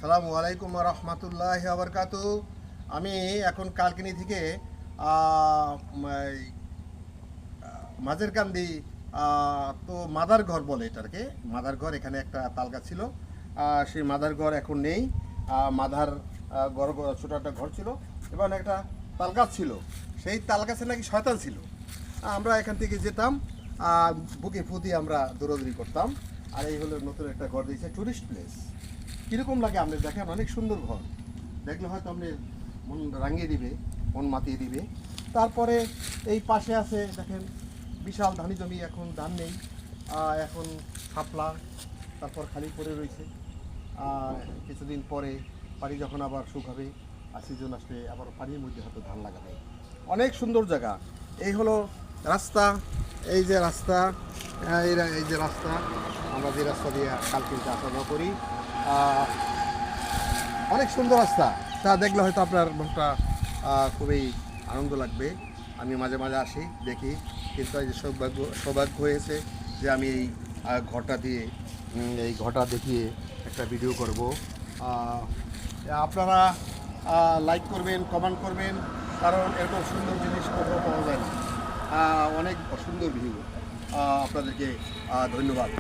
সালামু আলাইকুম রহমতুল্লাহ আবরকাতু। আমি এখন কালকিনি থেকে মাঝের কান্দি তো মাদার ঘর বলে এটাকে। মাদার ঘর, এখানে একটা তালগাছ ছিল। সেই মাদার ঘর এখন নেই। মাদার ঘর ছোটো একটা ঘর ছিল এবং একটা তালগাছ ছিল। সেই তালগাছে নাকি শয়তান ছিল। আমরা এখান থেকে যেতাম, বুকে ফুটি আমরা দৌড়াদৌড়ি করতাম। আর এই হলো নতুন একটা ঘর দিয়েছে, টুরিস্ট প্লেস। কীরকম লাগে আপনি দেখেন, অনেক সুন্দর ঘর। দেখলে হয়তো আপনি মন রাঙিয়ে দিবে, মন মাতিয়ে দিবে। তারপরে এই পাশে আছে দেখেন বিশাল ধানি জমি, এখন ধান নেই, এখন শাপলা, তারপর খালি পড়ে রয়েছে। কিছুদিন পরে পানি যখন আবার শুকাবে আর সিজন আসবে, আবার পানির মধ্যে হয়তো ধান লাগাবে। অনেক সুন্দর জায়গা। এই হলো রাস্তা, এই যে রাস্তা, এই যে রাস্তা, আমরা যে রাস্তা দিয়ে কালকিনিতে আসা যাওয়া করি। অনেক সুন্দর রাস্তা, তা দেখলে হয়তো আপনার মনটা খুবই আনন্দ লাগবে। আমি মাঝে মাঝে আসি, দেখি, কিন্তু এই যে সৌভাগ্য হয়েছে যে আমি এই ঘরটা দিয়ে, এই ঘরটা দেখিয়ে একটা ভিডিও করব। আপনারা লাইক করবেন, কমেন্ট করবেন, কারণ এরকম সুন্দর জিনিস কোথাও পাওয়া যায় না। অনেক সুন্দর ভিউ। আপনাদেরকে ধন্যবাদ।